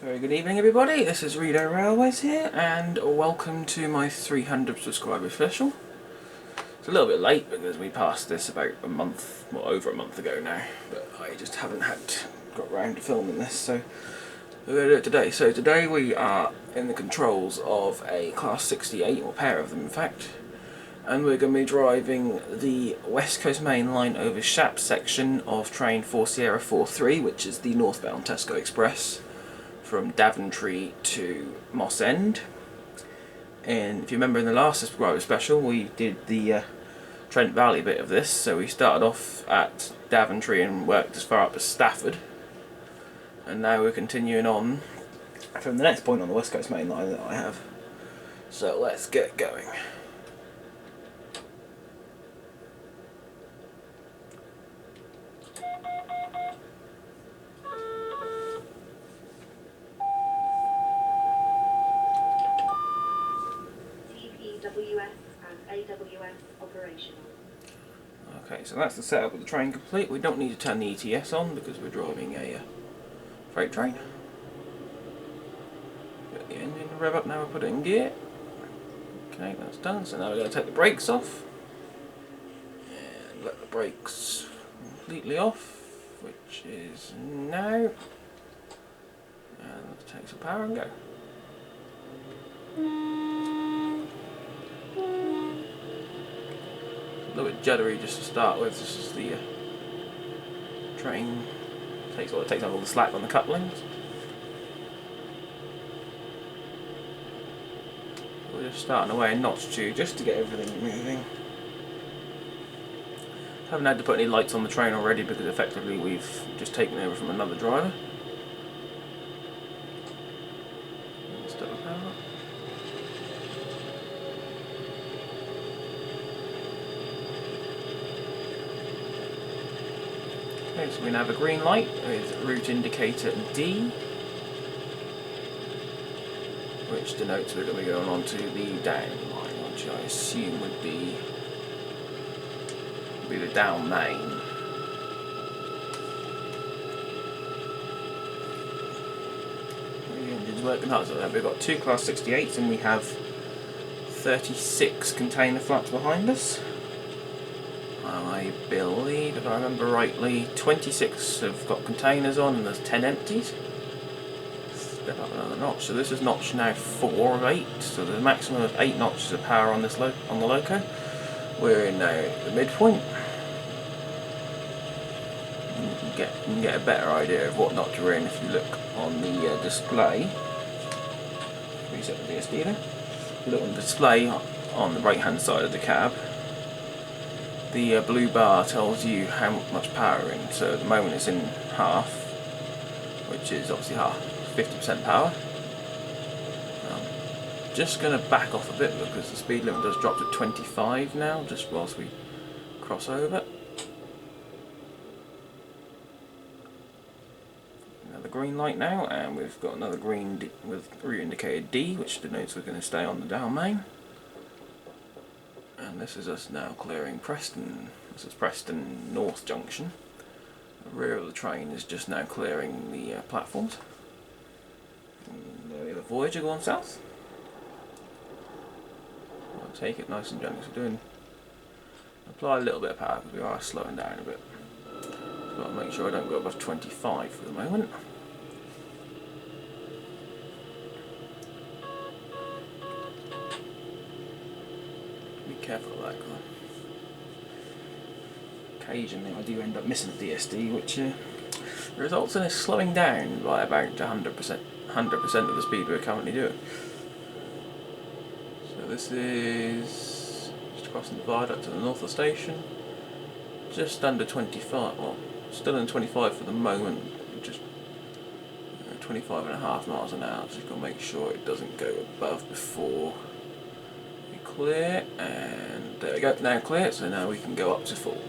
Very good evening everybody, this is Reedo Railways here and welcome to my 300 subscriber special. It's a little bit late because we passed this about a month, well over a month ago now, but I just haven't got round to filming this, so we're going to do it today. So today we are in the controls of a Class 68, or a pair of them in fact, and we're going to be driving the West Coast Main Line over Shap section of train 4 Sierra 43, which is the northbound Tesco Express, from Daventry to Moss End. And if you remember in the last subscriber special we did the Trent Valley bit of this, so we started off at Daventry and worked as far up as Stafford, and now we're continuing on from the next point on the West Coast Main Line that I have. So let's get going. Okay, so that's the setup of the train complete. We don't need to turn the ETS on because we're driving a freight train. Get the engine to rev up now, we'll put it in gear. Okay, that's done. So now we're going to take the brakes off and let the brakes completely off, which is now. And let's take some power and go. A little bit juddery just to start with. This is the train takes up all the slack on the couplings. We're just starting away in notch 2 just to get everything moving. Haven't had to put any lights on the train already because effectively we've just taken over from another driver. Step the power up. Okay, so we now have a green light with route indicator D, which denotes we're going to be going on to the down line, which I assume would be the down main. The engine's working hard, so we've got 2 Class 68s and we have 36 container flats behind us. I believe, if I remember rightly, 26 have got containers on and there's 10 empties. Step up another notch. So this is notch now 4 of 8, so there's a maximum of 8 notches of power on this on the loco. We're in now the midpoint. You can get a better idea of what notch we're in if you look on the display. Reset the DSD there. If you look on the display on the right hand side of the cab, the blue bar tells you how much power we're in. So at the moment it's in half, which is obviously half, 50% power. Just going to back off a bit because the speed limit does drop to 25 now, just whilst we cross over. Another green light now, and we've got another green with route indicator D, which denotes we're going to stay on the down main. And this is us now clearing Preston. This is Preston North Junction. The rear of the train is just now clearing the platforms. And there we have a Voyager going south. I'll take it nice and gently. So apply a little bit of power because we are slowing down a bit. Just got to make sure I don't go above 25 for the moment. Careful of that, because occasionally I do end up missing a DSD, which results in us slowing down by about 100% of the speed we're currently doing. So this is just crossing the viaduct to the north of the station, just under 25, well, still in 25 for the moment, just 25.5 miles an hour, so you've got to make sure it doesn't go above before clear, and there we go, now clear, so now we can go up to full.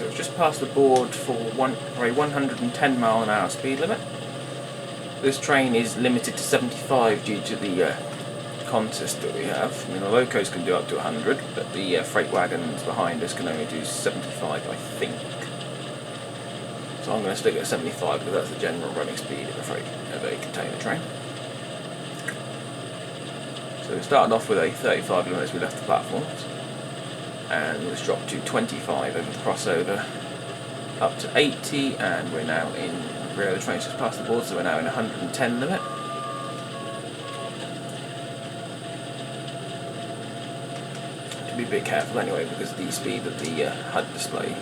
So we've just passed the board for a 110 mile an hour speed limit. This train is limited to 75 due to the consist that we have. I mean, the locos can do up to 100, but the freight wagons behind us can only do 75, I think. So I'm going to stick at 75 because that's the general running speed of a container train. So we started off with a 35 limit as we left the platforms, and let's drop to 25 over the crossover, up to 80, and we're now in rear of the train just past the board, so we're now in 110 limit. To be a bit careful anyway, because the speed that the HUD display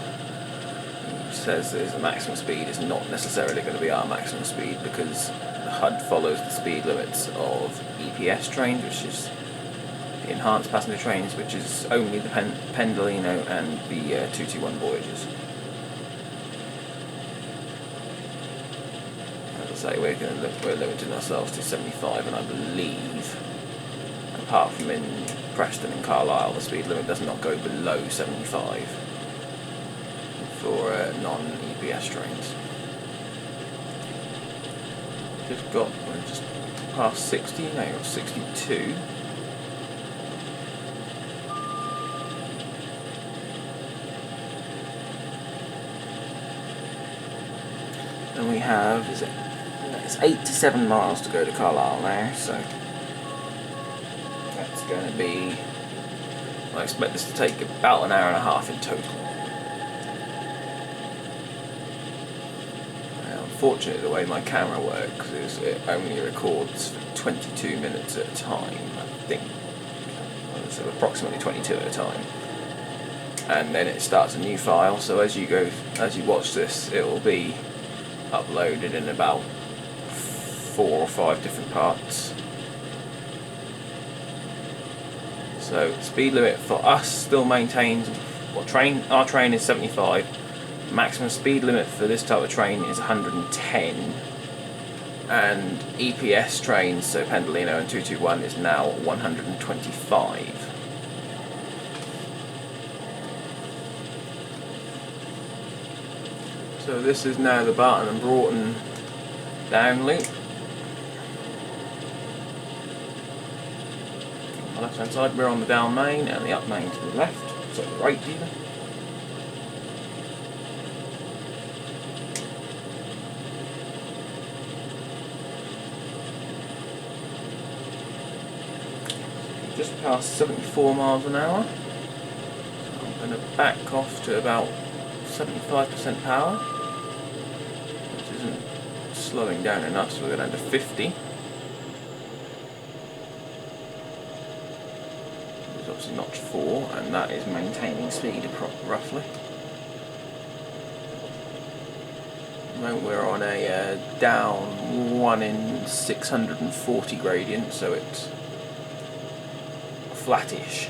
says is the maximum speed is not necessarily going to be our maximum speed, because the HUD follows the speed limits of EPS trains, which is the enhanced passenger trains, which is only the Pendolino and the 221 Voyagers. As I say, we're limiting ourselves to 75, and I believe, apart from in Preston and Carlisle, the speed limit does not go below 75 for non-EPS trains. We're just past 60, now you've got 62. And we have, it's 87 miles to go to Carlisle now, so that's going to be, I expect this to take about an hour and a half in total. Unfortunately, the way my camera works is it only records for 22 minutes at a time, I think. So approximately 22 at a time. And then it starts a new file, so as you watch this, it will be uploaded in about 4 or 5 different parts. So speed limit for us still maintains, our train is 75. Maximum speed limit for this type of train is 110, and EPS trains, so Pendolino and 221, is now 125. So this is now the Barton and Broughton down loop. On the left hand side we're on the down main, and the up main to the left, so the right even. Just past 74 miles an hour. So I'm going to back off to about 75% power, which isn't slowing down enough, so we're going down to 50. There's obviously notch 4, and that is maintaining speed roughly. At the moment we're on a down 1 in 640 gradient, so it's flattish.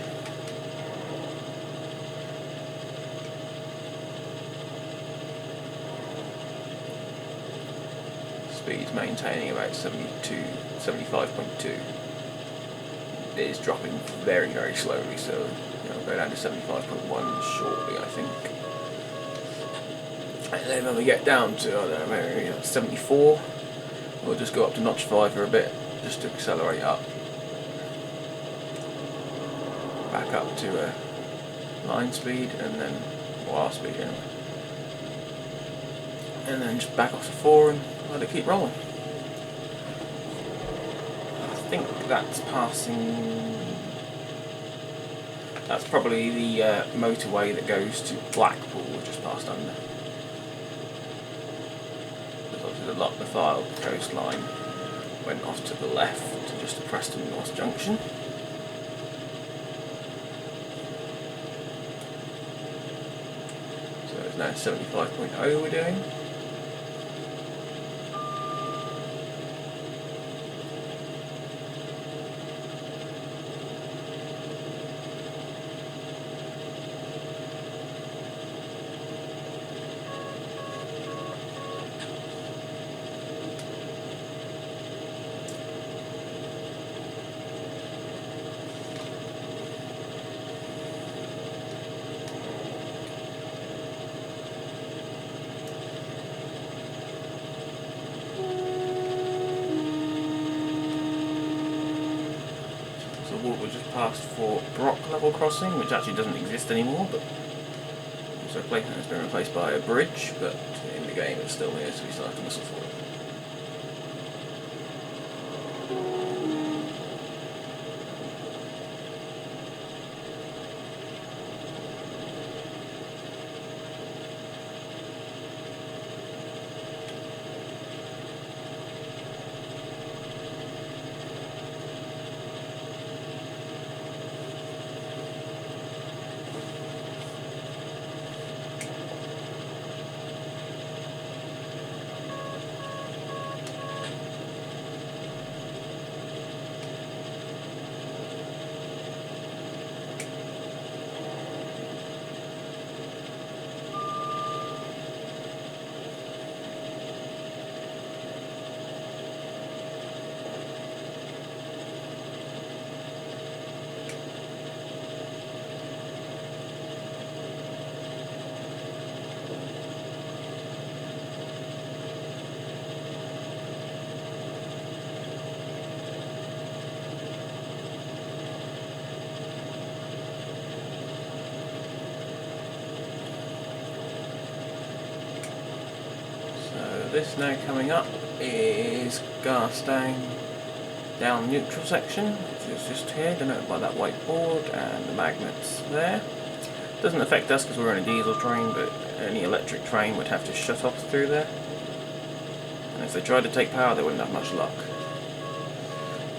Speed's maintaining about 75.2. It is dropping very, very slowly, so we'll go down to 75.1 shortly, I think. And then when we get down to, I don't know, maybe 74, we'll just go up to notch 5 for a bit, just to accelerate up. Back up to line speed, and then, our speed anyway. And then just back off to 4 and let it keep rolling. I think that's passing, that's probably the motorway that goes to Blackpool, just passed under. There's obviously the file coastline went off to the left, just to Preston North Junction. Now 75.0 we're doing. past for Brock level crossing, which actually doesn't exist anymore, but it's been replaced by a bridge, but in the game it's still here, so we still have to whistle for it. This now coming up is Garstang down neutral section, which is just here, denoted by that white board and the magnets there. Doesn't affect us because we're on a diesel train, but any electric train would have to shut off through there. And if they tried to take power, they wouldn't have much luck,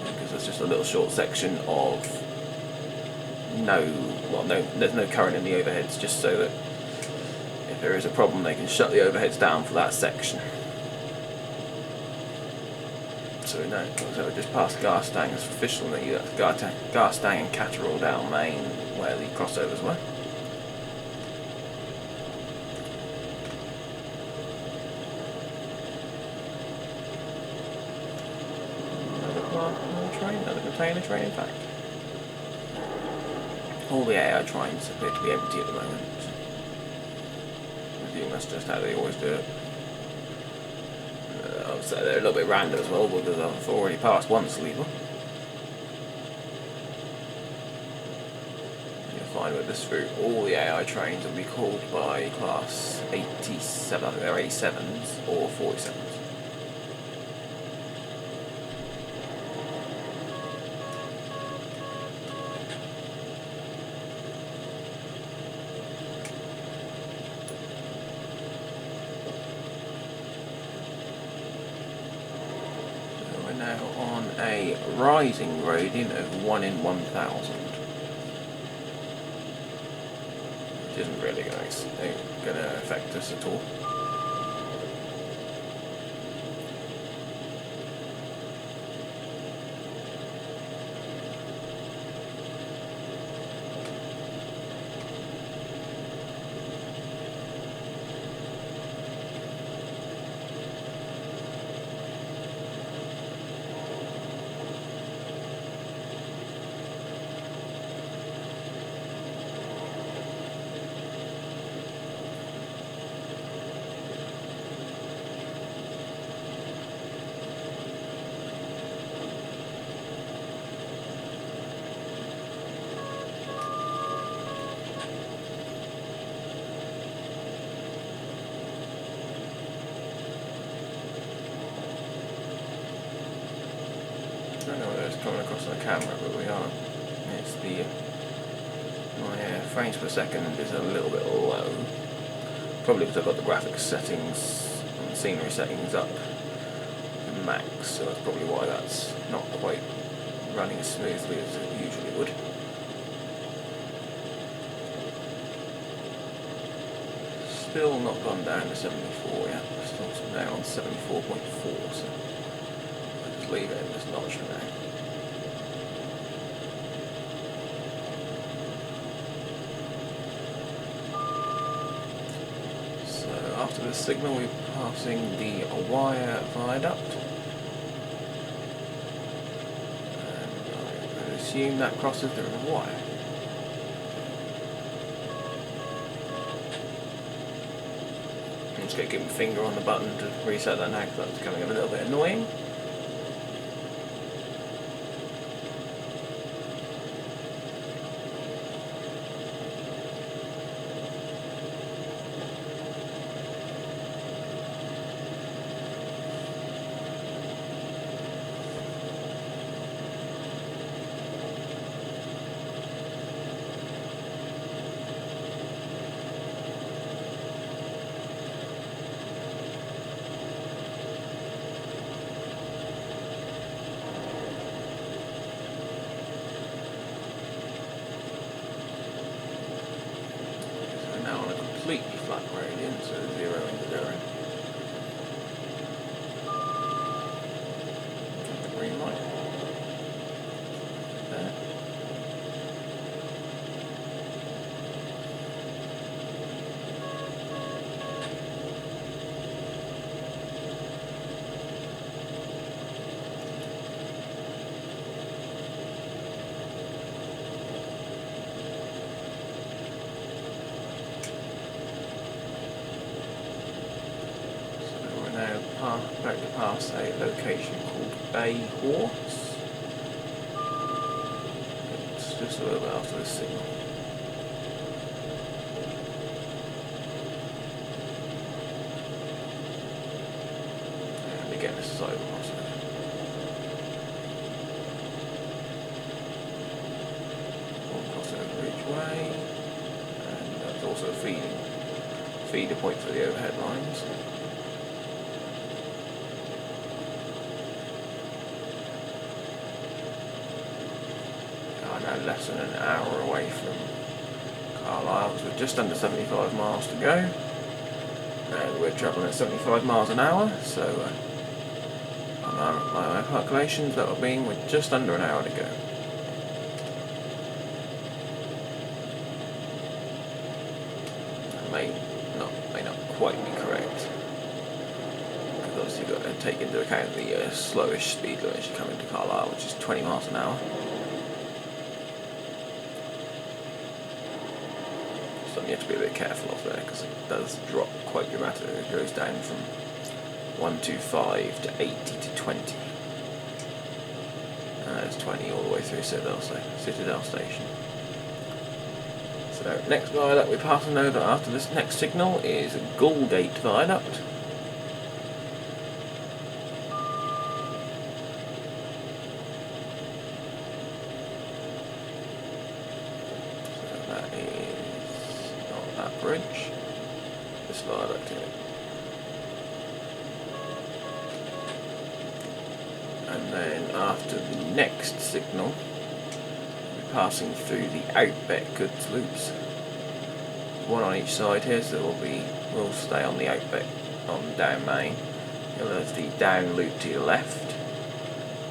because there's just a little short section of there's no current in the overheads, just so that if there is a problem, they can shut the overheads down for that section. So we know, so we just passed Garstang as official, and that's Garstang and Catterall down Main, where the crossovers were. Another container train, in fact. All the AI trains appear to be empty at the moment. I assume that's just how they always do it. So they're a little bit random as well, because I've already passed one sleeper. You'll find with this route all the AI trains will be called by class 87, I think they're 87s or 47s. Now on a rising gradient of 1 in 1,000, which isn't really going to affect us at all. I don't know whether it's coming across on the camera, but we are. It's my frames per second is a little bit low. Probably because I've got the graphics settings and the scenery settings up to max, so that's probably why that's not quite running as smoothly as it usually would. Still not gone down to 74 yet. We're still now on 74.4, so I'll just leave it in this notch for now. So after this signal, we're passing the wire viaduct, and I would assume that crosses the wire. I'm just going to keep my finger on the button to reset that now, because that's becoming a little bit annoying. completely flat gradient, so 0 into 0. And the green light. There. Now about to pass a location called Bay Horse. It's just a little bit after this signal. And again, this is over crossover each way, and that's also a feeder point for the overhead lines. Now less than an hour away from Carlisle, so we're just under 75 miles to go, and we're travelling at 75 miles an hour, so on my calculations that will mean we're just under an hour to go. That may not quite be correct, because obviously you've got to take into account the slowish speed limit as you come into Carlisle, which is 20 miles an hour. You have to be a bit careful of there because it does drop quite dramatically. It goes down from 125 to 80 to 20. It's 20 all the way through Citadel Station. So next viaduct we're passing over after this next signal is Gallgate Viaduct. So that is that bridge, this viaduct here. And then after the next signal, we're passing through the outback goods loops. One on each side here, so we'll stay on the outback on the down main. You'll have the down loop to your left.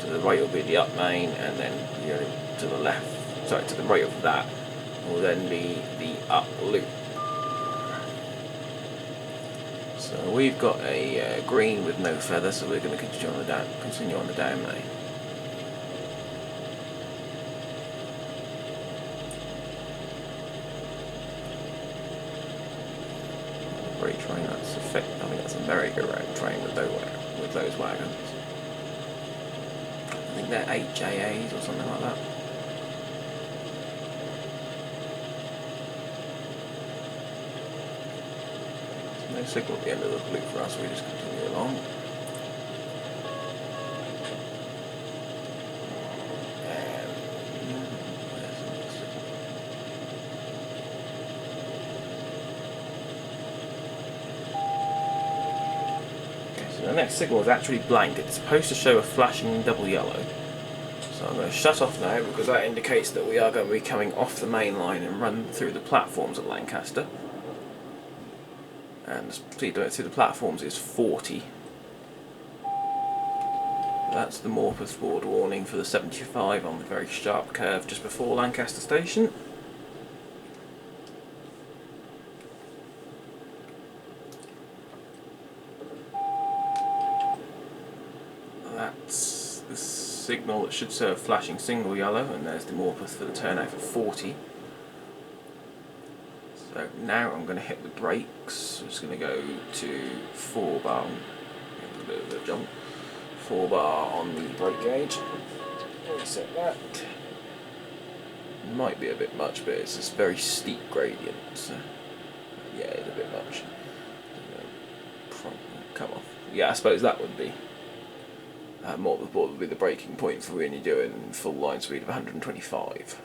To the right will be the up main, and then to the left, sorry, to the right of that will then be the up loop. So we've got a green with no feather, so we're going to continue on the down main. Great train. I think that's a merry-go-round train with those wagons. I think they're 8JAs or something like that. No signal at the end of the loop for us, so we just continue along. So the next signal is actually blank. It's supposed to show a flashing double yellow. So I'm going to shut off now because that indicates that we are going to be coming off the main line and run through the platforms at Lancaster. And the speed limit through the platforms is 40. That's the Morpeth board warning for the 75 on the very sharp curve just before Lancaster Station. That's the signal that should serve flashing single yellow, and there's the Morpeth for the turnout for 40. So now I'm going to hit the brakes. I'm just going to go to 4 bar, a bit of a jump, 4 bar on the brake gauge. Reset that. Might be a bit much, but it's this very steep gradient, so yeah, it's a bit much. Come off. Yeah, I suppose that would be more of the board would be the braking point for when you're doing full line speed of 125.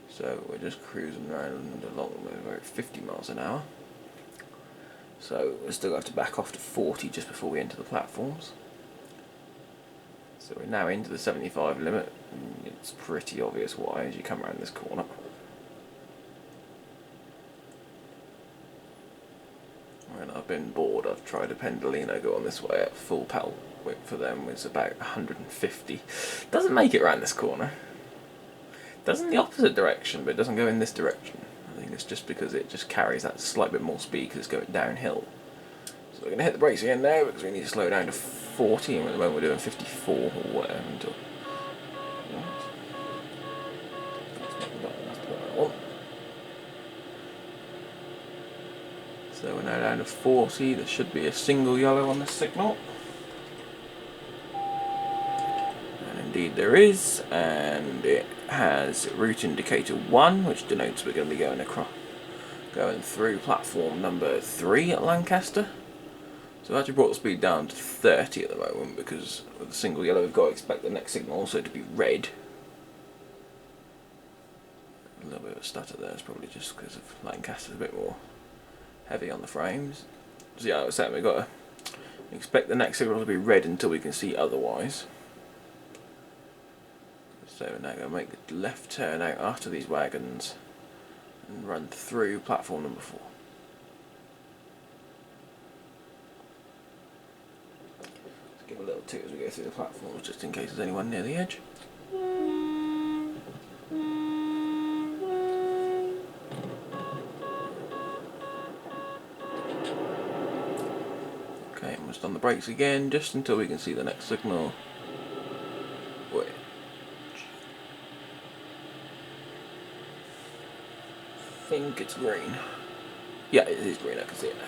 So we're just cruising around along about 50 miles an hour. So we still have to back off to 40 just before we enter the platforms. So we're now into the 75 limit, and it's pretty obvious why as you come around this corner. When I've been bored, I've tried a Pendolino going this way at full pedal width for them. It's about 150. Doesn't make it around this corner. Does in the opposite direction, but it doesn't go in this direction. I think it's just because it just carries that slight bit more speed because it's going downhill. So we're going to hit the brakes again now because we need to slow down to 40, and at the moment we're doing 54 or whatever until... So we're now down to 40, there should be a single yellow on the signal. And indeed there is, and it has route indicator 1, which denotes we're going to be going through platform number 3 at Lancaster. So I've actually brought the speed down to 30 at the moment because with the single yellow we've got to expect the next signal also to be red. A little bit of a stutter there, it's probably just because of Lancaster's a bit more heavy on the frames. So yeah, I was saying we've got to expect the next signal to be red until we can see otherwise. So we're now going to make the left turn out after these wagons and run through platform number 4. Let's give a little toot as we go through the platforms just in case there's anyone near the edge. Okay, and we'll just on the brakes again just until we can see the next signal. Wait. I think it's green. Yeah, it is green, I can see it now.